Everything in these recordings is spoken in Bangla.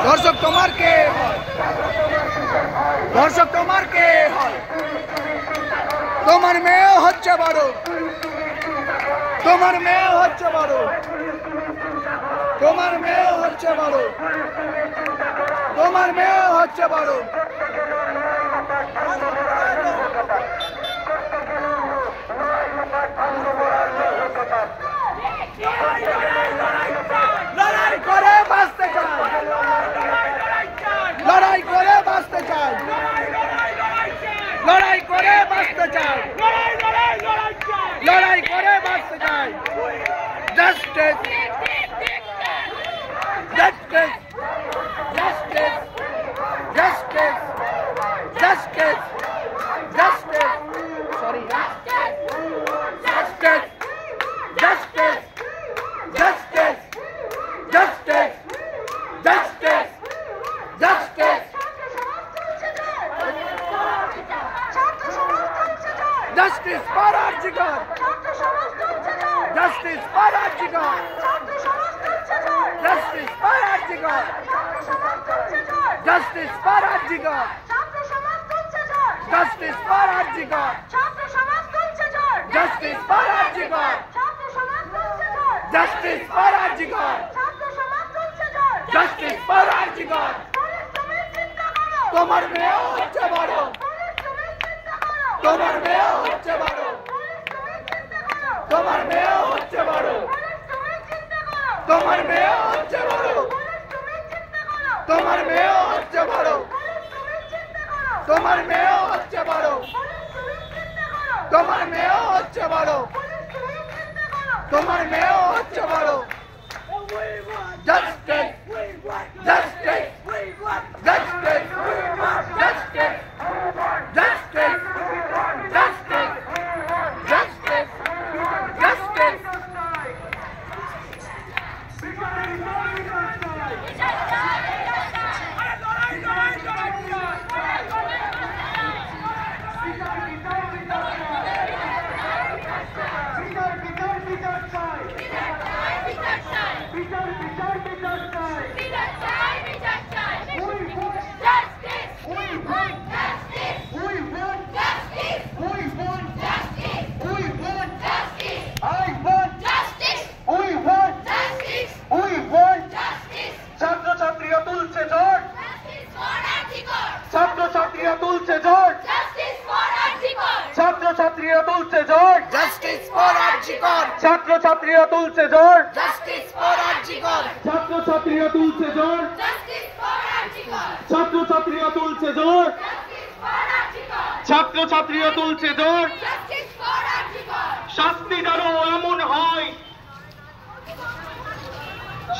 দর্শক তোমার কে হয়? দর্শক তোমার কে হয়? তোমার মেয়ে হচ্ছে বড়, তোমার মেয়ে হচ্ছে বড়, তোমার মেয়ে হচ্ছে বড়, তোমার মেয়ে হচ্ছে বড়। লড়াই করে বাঁচতে চাই, লড়াই করে বাঁচতে চাই, লড়াই করে বাঁচতে চাই, লড়াই করে বাঁচতে চাই। Justice, justice, justice, justice, justice, justice, sorry, justice, justice, justice, justice, justice, justice, justice for RG Kar, justice for RG Kar, justice for RG Kar, justice for RG Kar, justice for RG Kar, justice for RG Kar, justice for RG Kar, justice for RG Kar. তোমার মেয়ে হচ্ছে বড়, তোমার মেয়ে হচ্ছে বড়, তোমার মেয়ে হচ্ছে বড়, তোমার মেয়ে হচ্ছে বড়, তোমার মেয়ে হচ্ছে বড়, তোমার মেয়ে হচ্ছে বড়, তোমার মেয়ে হচ্ছে বড়, তোমার মেয়ে হচ্ছে বড়। Justice, justice, justice, justice, justice, justice, justice, justice. ছাত্রছাত্রীরা তুলছে জোট, ছাত্রছাত্রীরা তুলছে জোট, ছাত্রছাত্রীরা তুলছে জোট, জাস্টিস ফর আরজিকর, ছাত্রছাত্রীরা তুলছে জোট, জাস্টিস ফর আরজিকর, ছাত্রছাত্রীরা তুলছে জোট, জাস্টিস ফর আরজিকর, ছাত্রছাত্রীরা তুলছে জোট, জাস্টিস ফর আরজিকর, ছাত্রছাত্রীরা তুলছে জোট। Justice for RG Kar. শাস্তি যেন এমন হয়,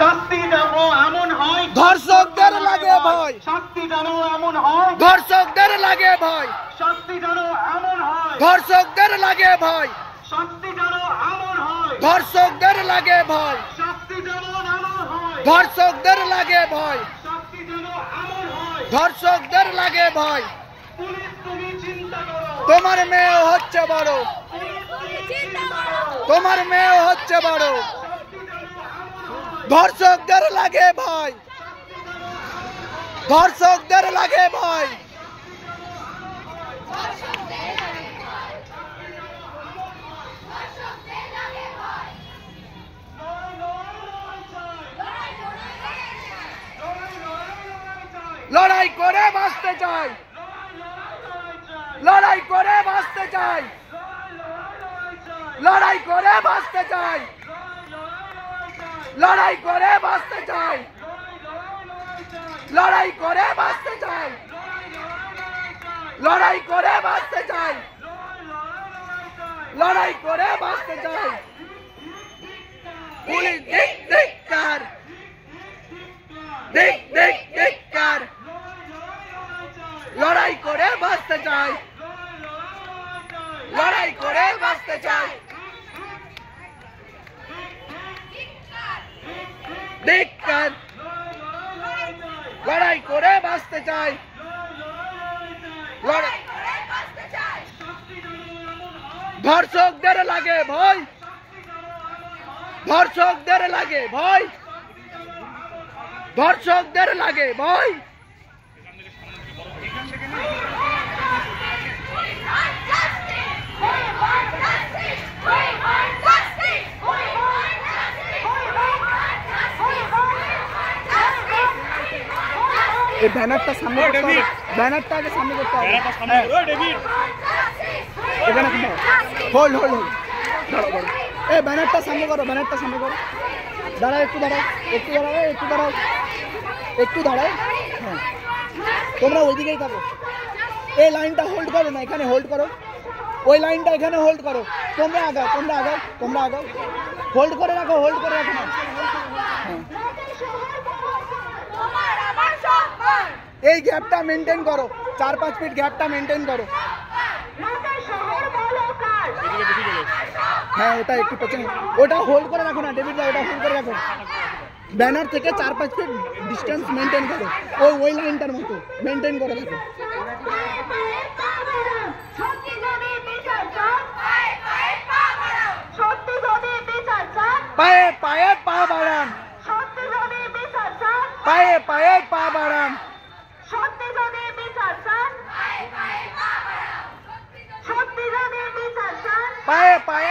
শাস্তি যেন এমন হয়, ধর্ষকদের লাগে ভয়, শাস্তি যেন এমন হয়, ধর্ষকদের লাগে ভয়, শাস্তি যেন এমন হয়, ধর্ষকদের লাগে ভয়, শাস্তি যেন এমন হয়, ধর্ষকদের লাগে ভয়, শাস্তি যেন এমন হয়, ধর্ষকদের লাগে ভয়, শাস্তি যেন এমন হয়। ধর্ষকদের লাগে ভয়। পুলিশ তুমি চিন্তা করো, তোমার মেয়ে হচ্ছে বড়, পুলিশ তুমি চিন্তা করো, তোমার মেয়ে হচ্ছে বড়, শাস্তি যেন এমন হয়, ধর্ষকদের লাগে ভয়, ধর্ষকদের লাগে ভয়। লড়াই করে বাঁচতে চাই, লড়াই করে বাঁচতে চাই, লড়াই করে বাঁচতে চাই, লড়াই করে বাঁচতে চাই, লড়াই করে বাঁচতে চাই, লড়াই করে বাঁচতে চাই, লড়াই করে বাঁচতে চাই। পুলিশ দিক ধিক্কার, দিক দিক ধিক্কার, লড়াই করে বাঁচতে চাই, লড়াই করে বাঁচতে চাই। ধিক্কার, লড়াই করে বাঁচতে চাই, লড়াই ধর্ষকদের লাগে ভয়, ধর্ষকদের লাগে ভয়, ধর্ষকদের লাগে ভয়। এই ব্যানারটা সামনে করতে হবে, ব্যানারটা আগে সামনে করতে হবে। এখানে হোল্ড হোল্ড হোল্ড দাঁড়াও দাঁড়াও, এই ব্যানারটা সামনে করো, ব্যানারটা সামনে করো। দাঁড়াও, একটু দাঁড়াও, একটু দাঁড়াও, একটু দাঁড়াও, একটু দাঁড়াও। হ্যাঁ, তোমরা ওইদিকেই থাকো। এই লাইনটা হোল্ড করো না, এখানে হোল্ড করো, ওই লাইনটা এখানে হোল্ড করো। তোমরা আগাও, তোমরা আগাও, তোমরা আগাও, হোল্ড করে রাখো, হোল্ড করে রাখো না। হ্যাঁ, এই গ্যাপটা মেনটেন করো, 4-5 ফিট গ্যাপটা মেনটেন করো। হ্যাঁ, ওটা একটু পেছনে, ওটা হোল্ড করে রাখো না ডেভিড দা, ওটা হোল্ড করে রাখো। ব্যানার থেকে 4-5 ফিট ডিস্টেন্স মেনটেন করো, ওই লাইনটার মতো মেনটেন করে রাখো। পায়ে পায়ে পা বাড়ান, পায়ে পায়ে পা বাড়ান, পায়ে পায়ে